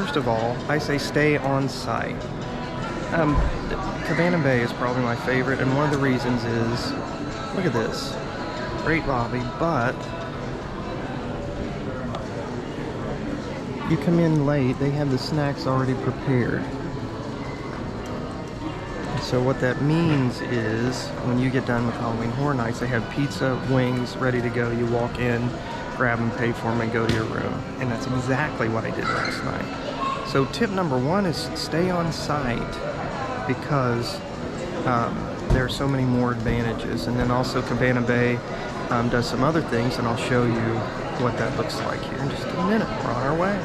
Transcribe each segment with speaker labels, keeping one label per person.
Speaker 1: first of all, I say stay on site. Cabana Bay is probably my favorite, and one of the reasons is, look at this, great lobby, but you come in late, they have the snacks already prepared. So what that means is, when you get done with Halloween Horror Nights, they have pizza, wings ready to go. You walk in, grab them, pay for them, and go to your room. And that's exactly what I did last night. So tip number one is stay on site, because there are so many more advantages. And then also Cabana Bay does some other things, and I'll show you what that looks like here in just a minute. We're on our way.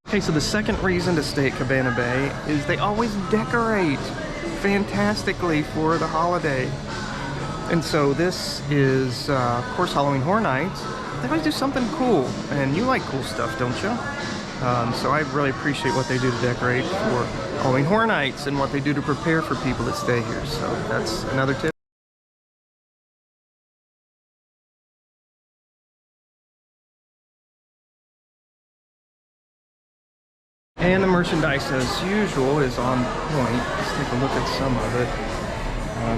Speaker 1: Okay, so the second reason to stay at Cabana Bay is they always decorate fantastically for the holiday. And so this is, of course, Halloween Horror Nights. They always do something cool, and you like cool stuff, don't you? So I really appreciate what they do to decorate for Halloween Horror Nights and what they do to prepare for people that stay here. So that's another tip. And the merchandise, as usual, is on point. Let's take a look at some of it.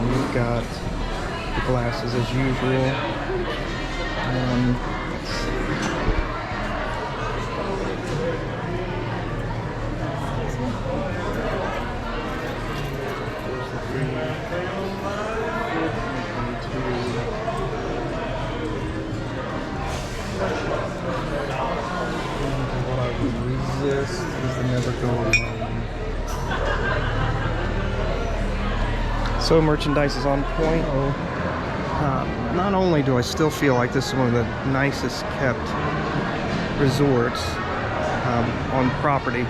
Speaker 1: We've got the glasses as usual. Let's see. This is the Never Go Alone. So merchandise is on point. Not only do I still feel like this is one of the nicest kept resorts on property,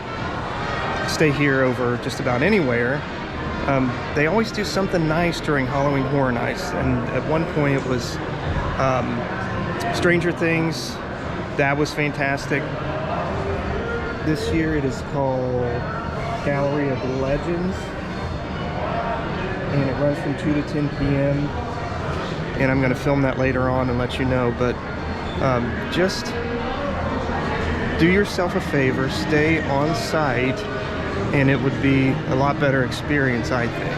Speaker 1: stay here over just about anywhere, they always do something nice during Halloween Horror Nights. And at one point it was Stranger Things. That was fantastic. This year it is called Gallery of Legends, and it runs from 2 to 10 p.m. and I'm going to film that later on and let you know. But just do yourself a favor, stay on site, and it would be a lot better experience, I think.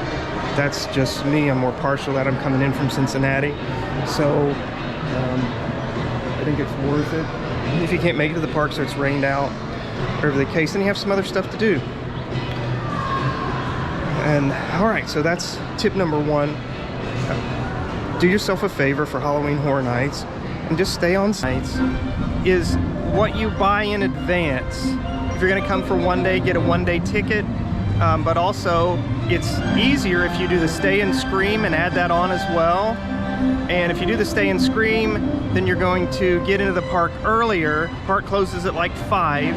Speaker 1: That's just me. I'm more partial that I'm coming in from Cincinnati, so I think it's worth it. If you can't make it to the parks or it's rained out, whatever the case, then you have some other stuff to do. And all right, so that's tip number one. Do yourself a favor for Halloween Horror Nights and just stay on site. Is what you buy in advance. If you're going to come for one day, get a one-day ticket. But also, it's easier if you do the Stay and Scream and add that on as well. And if you do the Stay and Scream, then you're going to get into the park earlier. Park closes at like 5,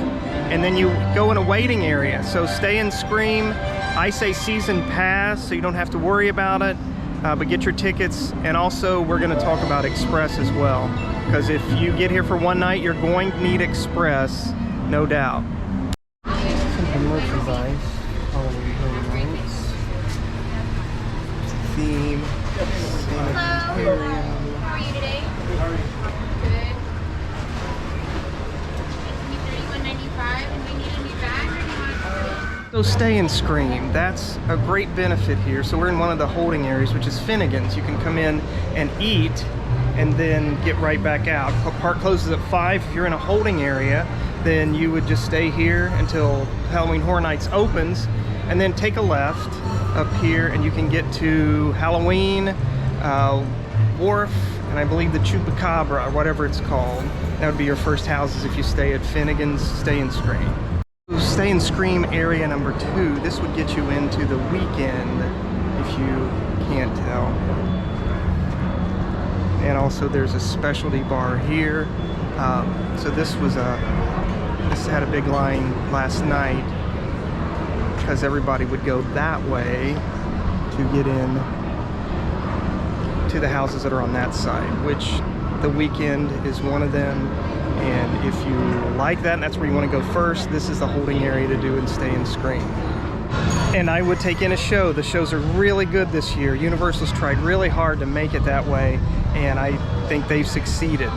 Speaker 1: and then you go in a waiting area. So Stay and Scream, I say season pass, so you don't have to worry about it, but get your tickets. And also we're going to talk about Express as well, because if you get here for one night, you're going to need Express, no doubt. Some merchandise, Halloween Horror Nights, theme.
Speaker 2: Hello. How are you today? Good. It's $31.95, and we need a new bag, or do you want to?
Speaker 1: So Stay and Scream, that's a great benefit here. So we're in one of the holding areas, which is Finnegan's. You can come in and eat and then get right back out. Park closes at 5. If you're in a holding area, then you would just stay here until Halloween Horror Nights opens, and then take a left up here and you can get to Halloween Wharf, and I believe the Chupacabra, or whatever it's called. That would be your first houses if you stay at Finnegan's Stay and Scream. Stay and Scream area number 2, this would get you into the weekend, if you can't tell. And also there's a specialty bar here. So this had a big line last night because everybody would go that way to get in to the houses that are on that side, which the weekend is one of them. And if you like that and that's where you want to go first, this is the holding area to do and Stay and Scream. And I would take in a show. The shows are really good this year. Universal's tried really hard to make it that way, and I think they've succeeded.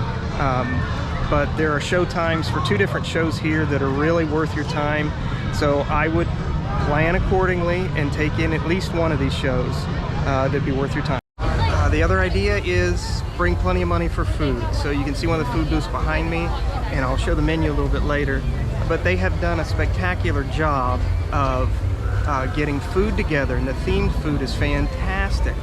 Speaker 1: but there are show times for 2 different shows here that are really worth your time. So I would plan accordingly and take in at least one of these shows that'd be worth your time. The other idea is bring plenty of money for food. So you can see one of the food booths behind me, and I'll show the menu a little bit later. But they have done a spectacular job of getting food together, and the themed food is fantastic.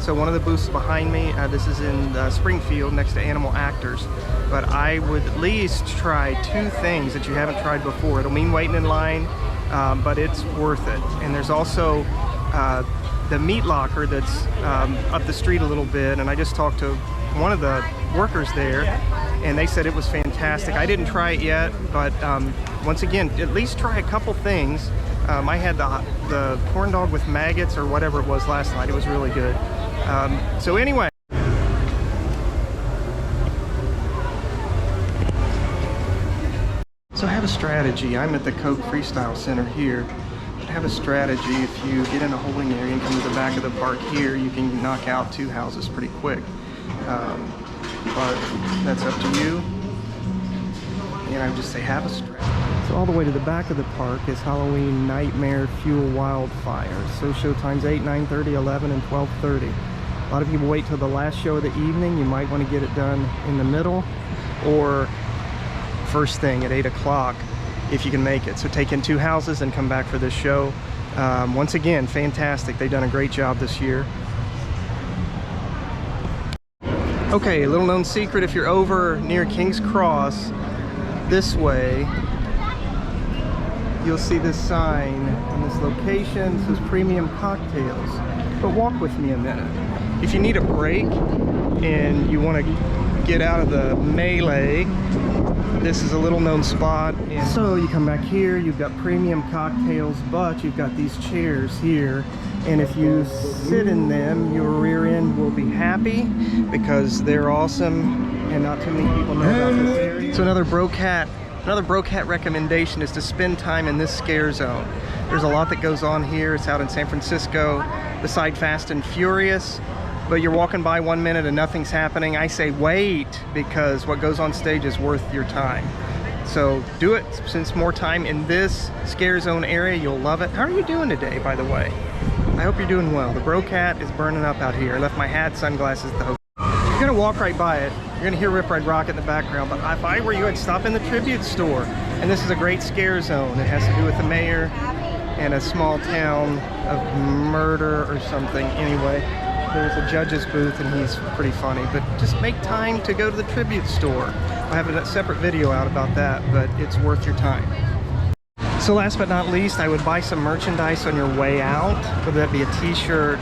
Speaker 1: So one of the booths behind me, this is in Springfield next to Animal Actors, but I would at least try 2 things that you haven't tried before. It'll mean waiting in line, but it's worth it. And there's also the meat locker that's up the street a little bit, and I just talked to one of the workers there, and they said it was fantastic. I didn't try it yet, but once again, at least try a couple things. I had the corn dog with maggots or whatever it was last night. It was really good. So anyway. So I have a strategy. I'm at the Coke Freestyle Center here. I have a strategy. If you get in a holding area and come to the back of the park here, you can knock out 2 houses pretty quick. But that's up to you. And I would just say have a strategy. So all the way to the back of the park is Halloween Nightmare Fuel Wildfire. So show times 8, 9:30, 11, and 12:30. A lot of people wait till the last show of the evening. You might want to get it done in the middle or first thing at 8 o'clock if you can make it. So take in 2 houses and come back for this show. Once again, fantastic. They've done a great job this year. Okay, a little known secret, if you're over near King's Cross this way, you'll see this sign on this location. It says premium cocktails. But walk with me a minute. If you need a break and you want to get out of the melee, this is a little known spot. And so you come back here, you've got premium cocktails, but you've got these chairs here. And if you sit in them, your rear end will be happy because they're awesome and not too many people know about this area. So another Brocat recommendation is to spend time in this scare zone. There's a lot that goes on here. It's out in San Francisco, beside Fast and Furious, but you're walking by 1 minute and nothing's happening. I say wait, because what goes on stage is worth your time. So do it, spend some more time in this scare zone area. You'll love it. How are you doing today, by the way? I hope you're doing well. The Brocat is burning up out here. I left my hat, sunglasses at the hotel. You're gonna walk right by it. You're gonna hear Rip Ride Rocket in the background, but if I were you, I'd stop in the tribute store. And this is a great scare zone. It has to do with the mayor and a small town of murder or something. Anyway, there's a judge's booth and he's pretty funny, but just make time to go to the tribute store. I have a separate video out about that, but it's worth your time. So last but not least, I would buy some merchandise on your way out, whether that be a t-shirt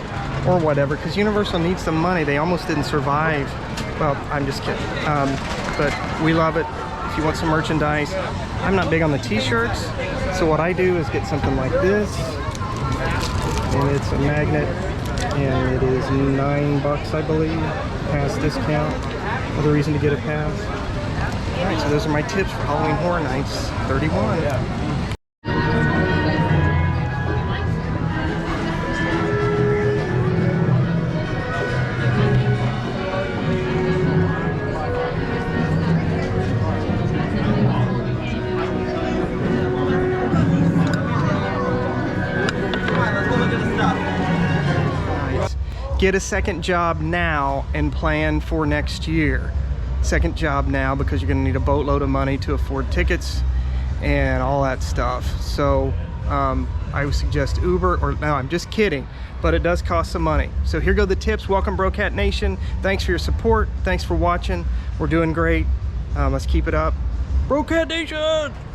Speaker 1: or whatever, because Universal needs some money. They almost didn't survive. Well, I'm just kidding. But we love it. If you want some merchandise, I'm not big on the t-shirts, so what I do is get something like this, and it's a magnet, and it is $9, I believe, pass discount. Another reason to get a pass. All right, so those are my tips for Halloween Horror Nights 31. Get a second job now and plan for next year. Second job now, because you're going to need a boatload of money to afford tickets and all that stuff. So I would suggest Uber, or no, I'm just kidding, but it does cost some money. So here go the tips. Welcome, Brocat Nation. Thanks for your support. Thanks for watching. We're doing great. Let's keep it up. Brocat Nation!